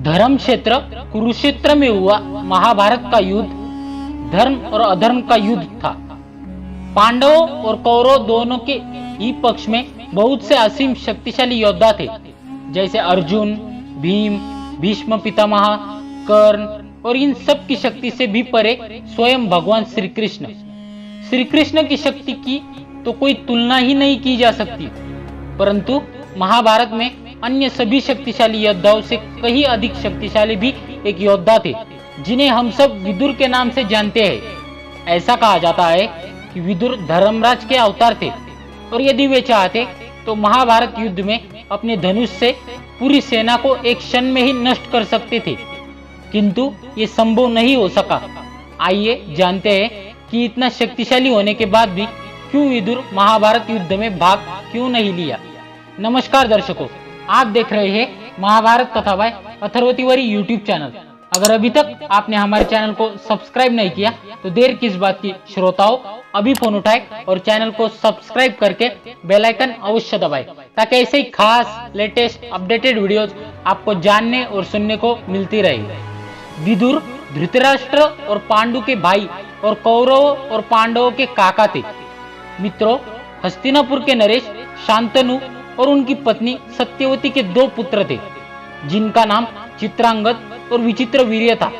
धर्म क्षेत्र कुरुक्षेत्र में हुआ महाभारत का युद्ध धर्म और अधर्म का युद्ध था। पांडवों और कौरव दोनों के ही पक्ष में बहुत से असीम शक्तिशाली योद्धा थे, जैसे अर्जुन, भीम, भीष्म पितामह, कर्ण और इन सब की शक्ति से भी परे स्वयं भगवान श्री कृष्ण। श्री कृष्ण की शक्ति की तो कोई तुलना ही नहीं की जा सकती, परंतु महाभारत में अन्य सभी शक्तिशाली योद्धाओं से कहीं अधिक शक्तिशाली भी एक योद्धा थे, जिन्हें हम सब विदुर के नाम से जानते हैं। ऐसा कहा जाता है कि विदुर धर्मराज के अवतार थे और यदि वे चाहते तो महाभारत युद्ध में अपने धनुष से पूरी सेना को एक क्षण में ही नष्ट कर सकते थे, किंतु ये संभव नहीं हो सका। आइए जानते हैं कि इतना शक्तिशाली होने के बाद भी क्यों विदुर महाभारत युद्ध में भाग क्यों नहीं लिया। नमस्कार दर्शकों, आप देख रहे हैं महाभारत कथा बाय अथर्वतिवरी यूट्यूब चैनल। अगर अभी तक आपने हमारे चैनल को सब्सक्राइब नहीं किया तो देर किस बात की। श्रोताओं, अभी फोन उठाए और चैनल को सब्सक्राइब करके बेल आइकन अवश्य दबाएं, ताकि ऐसे ही खास लेटेस्ट अपडेटेड वीडियोस आपको जानने और सुनने को मिलती रहे। विदुर धृतराष्ट्र और पांडु के भाई और कौरवों और पांडवों के काका थे। मित्रों, हस्तिनापुर के नरेश, शांतनु और उनकी पत्नी सत्यवती के दो पुत्र थे, जिनका नाम चित्रांगद और विचित्रवीर्य था।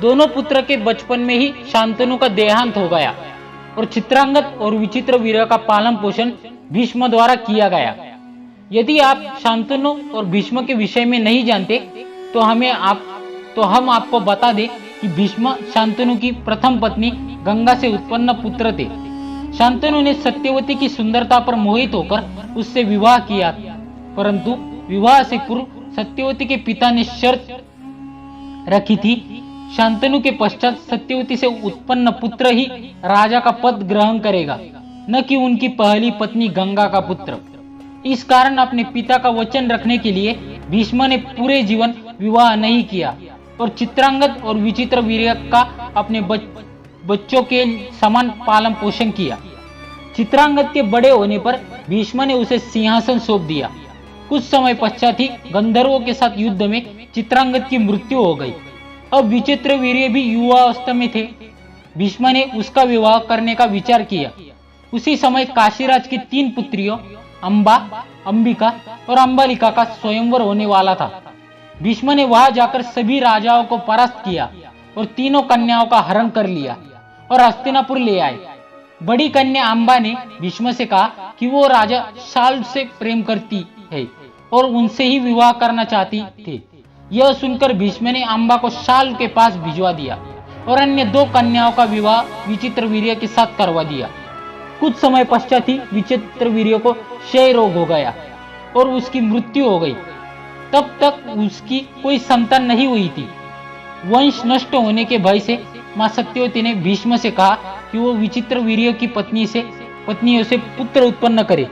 दोनों पुत्र के बचपन में ही शांतनु का देहांत हो गया और चित्रांगद और विचित्रवीर्य का पालन पोषण भीष्म द्वारा किया गया। यदि आप शांतनु और भीष्म के विषय में नहीं जानते तो हम आपको बता दें कि भीष्म शांतनु की प्रथम पत्नी गंगा से उत्पन्न पुत्र थे। शांतनु ने सत्यवती की सुंदरता पर मोहित होकर उससे विवाह किया, परंतु विवाह से पूर्व सत्यवती के पिता ने शर्त रखी थी, शांतनु के पश्चात सत्यवती से उत्पन्न पुत्र ही राजा का पद ग्रहण करेगा, न कि उनकी पहली पत्नी गंगा का पुत्र। इस कारण अपने पिता का वचन रखने के लिए भीष्म ने पूरे जीवन विवाह नहीं किया और चित्रांगद और विचित्रवीर्य का अपने बच्चों के समान पालन पोषण किया। चित्रांगद के बड़े होने पर भीष्म ने उसे सिंहासन सौंप दिया। कुछ समय पश्चात ही गंधर्वों के साथ युद्ध में चित्रांगद की मृत्यु हो गई। अब विचित्रवीर्य भी युवावस्था में थे। भीष्म ने उसका विवाह करने का विचार किया। उसी समय काशीराज की 3 पुत्रियों अंबा, अंबिका और अंबालिका का स्वयंवर होने वाला था। भीष्म ने वहां जाकर सभी राजाओं को परास्त किया और तीनों कन्याओं का हरण कर लिया और हस्तिनापुर ले आए। बड़ी कन्या अंबा ने भीष्म से कहा कि वो राजा शाल्व से प्रेम करती है और उनसे ही विवाह करना चाहती थे। यह सुनकर भीष्म ने अंबा को शाल्व के पास भिजवा दिया और अन्य 2 कन्याओं का विवाह विचित्रवीर्य के साथ करवा दिया। कुछ समय पश्चात ही विचित्रवीर्य को क्षय रोग हो गया और उसकी मृत्यु हो गई। तब तक उसकी कोई संतान नहीं हुई थी। वंश नष्ट होने के भय से मां सत्यवती ने भीष्म से कहा कि वो विचित्रवीर्य की पत्नियों से पुत्र उत्पन्न करे,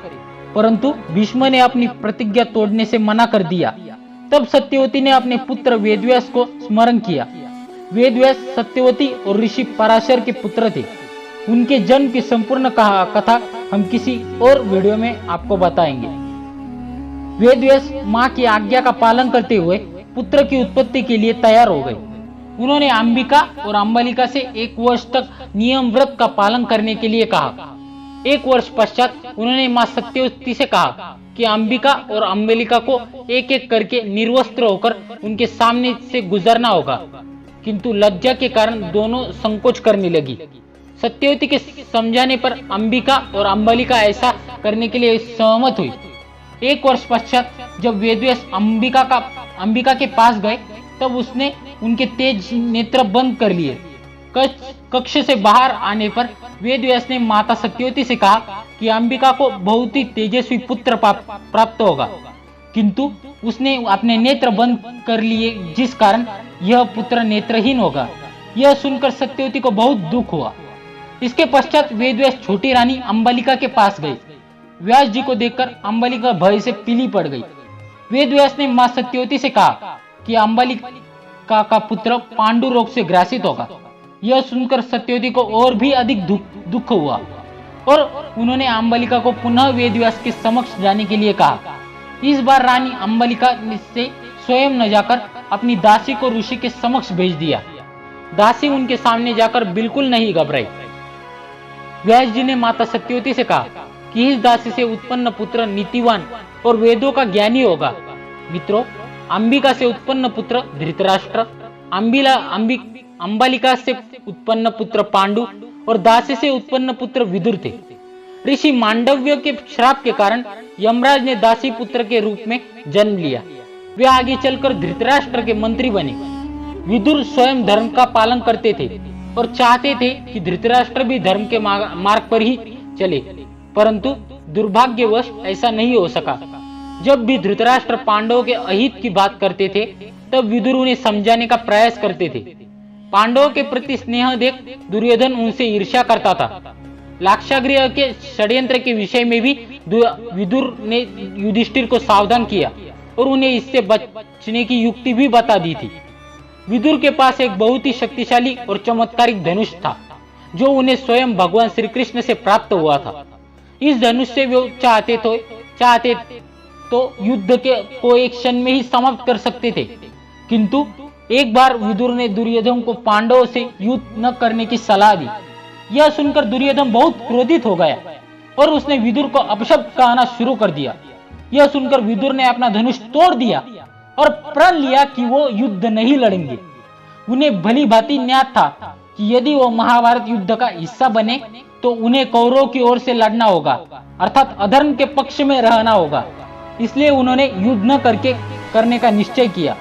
परंतु भीष्म ने अपनी प्रतिज्ञा तोड़ने से मना कर दिया। तब सत्यवती ने अपने पुत्र वेदव्यास को स्मरण किया। वेदव्यास सत्यवती और ऋषि पराशर के पुत्र थे। उनके जन्म की संपूर्ण कथा हम किसी और वीडियो में आपको बताएंगे। वेदव्यास मां की आज्ञा का पालन करते हुए पुत्र की उत्पत्ति के लिए तैयार हो गए। उन्होंने अंबिका और अंबालिका से 1 वर्ष तक नियम व्रत का पालन करने के लिए कहा। 1 वर्ष पश्चात उन्होंने मां सत्यवती से कहा कि अंबिका और अंबालिका को एक एक करके निर्वस्त्र होकर उनके सामने से गुजरना होगा, किंतु लज्जा के कारण दोनों संकोच करने लगी। सत्यवती के समझाने पर अंबिका और अंबालिका ऐसा करने के लिए सहमत हुई। 1 वर्ष पश्चात जब वेदव्यास अंबिका के पास गए, तब उसने उनके तेज नेत्र बंद कर लिए। कक्ष से बाहर आने पर वेदव्यास ने माता सत्यवती से कहा कि अंबिका को बहुत ही तेजस्वी पुत्र प्राप्त होगा, किंतु उसने अपने नेत्र बंद कर लिए, जिस कारण यह पुत्र नेत्रहीन होगा। यह सुनकर सत्यवती को बहुत दुख हुआ। इसके पश्चात वेदव्यास छोटी रानी अंबालिका के पास गए। व्यास जी को देखकर अंबालिका भय से पीली पड़ गई। वेदव्यास ने मां सत्यवती से कहा कि अंबालिका का पुत्र पांडु रोग से ग्रासित होगा। यह सुनकर सत्यवती को और भी अधिक दुख हुआ और उन्होंने अंबालिका को पुनः वेदव्यास के समक्ष जाने के लिए कहा। इस बार रानी अंबालिका से स्वयं न जाकर अपनी दासी को ऋषि के समक्ष भेज दिया। दासी उनके सामने जाकर बिल्कुल नहीं घबराई। व्यास जी ने माता सत्यवती से कहा कि इस दासी से उत्पन्न पुत्र नीतिवान और वेदों का ज्ञानी होगा। मित्रों, अंबिका से उत्पन्न पुत्र धृतराष्ट्र, अंबालिका से उत्पन्न पुत्र पांडु और दासी से उत्पन्न पुत्र विदुर थे। ऋषि मांडव्य के श्राप के कारण यमराज ने दासी पुत्र के रूप में जन्म लिया। वे आगे चलकर धृतराष्ट्र के मंत्री बने। विदुर स्वयं धर्म का पालन करते थे और चाहते थे कि धृतराष्ट्र भी धर्म के मार्ग पर ही चले, परंतु दुर्भाग्यवश ऐसा नहीं हो सका। जब भी धृतराष्ट्र पांडवों के अहित की बात करते थे, तब विदुर उन्हें समझाने का प्रयास करते थे। पांडवों के प्रति स्नेह देख दुर्योधन उनसे ईर्ष्या करता था। लाक्षागृह के षड्यंत्र के विषय में भी विदुर ने युधिष्ठिर को सावधान किया और उन्हें इससे बचने की युक्ति भी बता दी थी। विदुर के पास एक बहुत ही शक्तिशाली और चमत्कारिक धनुष था, जो उन्हें स्वयं भगवान श्री कृष्ण से प्राप्त हुआ था। इस धनुष से वे चाहते तो युद्ध को एक क्षण में ही समाप्त कर सकते थे, किंतु एक बार विदुर ने दुर्योधन को पांडवों से युद्ध न करने की सलाह दी। यह सुनकर दुर्योधन बहुत क्रोधित हो गया और उसने विदुर को अपशब्द कहना शुरू कर दिया। यह सुनकर विदुर ने अपना धनुष तोड़ दिया और प्रण लिया कि वो युद्ध नहीं लड़ेंगे। उन्हें भली भांति ज्ञात था कि यदि वो महाभारत युद्ध का हिस्सा बने तो उन्हें कौरवों की ओर से लड़ना होगा, अर्थात अधर्म के पक्ष में रहना होगा। इसलिए उन्होंने युद्ध न करने का निश्चय किया।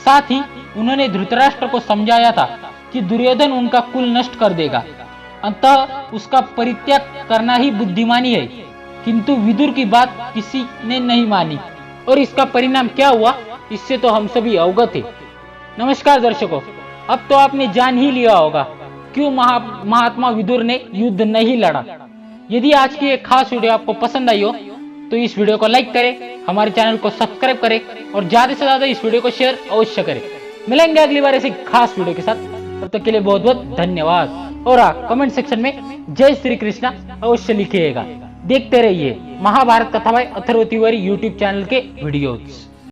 साथ ही उन्होंने धृतराष्ट्र को समझाया था कि दुर्योधन उनका कुल नष्ट कर देगा, अतः उसका परित्याग करना ही बुद्धिमानी है। किंतु विदुर की बात किसी ने नहीं मानी और इसका परिणाम क्या हुआ, इससे तो हम सभी अवगत हैं। नमस्कार दर्शकों, अब तो आपने जान ही लिया होगा क्यों महात्मा विदुर ने युद्ध नहीं लड़ा। यदि आज की एक खास वीडियो आपको पसंद आई हो तो इस वीडियो को लाइक करें, हमारे चैनल को सब्सक्राइब करें और ज्यादा से ज्यादा इस वीडियो को शेयर अवश्य करें। मिलेंगे अगली बार ऐसी खास वीडियो के साथ, तब तक के लिए बहुत बहुत धन्यवाद। और कमेंट सेक्शन में जय श्री कृष्णा अवश्य लिखिएगा। देखते रहिए महाभारत कथा by Atharva Tiwari YouTube channel के वीडियोज।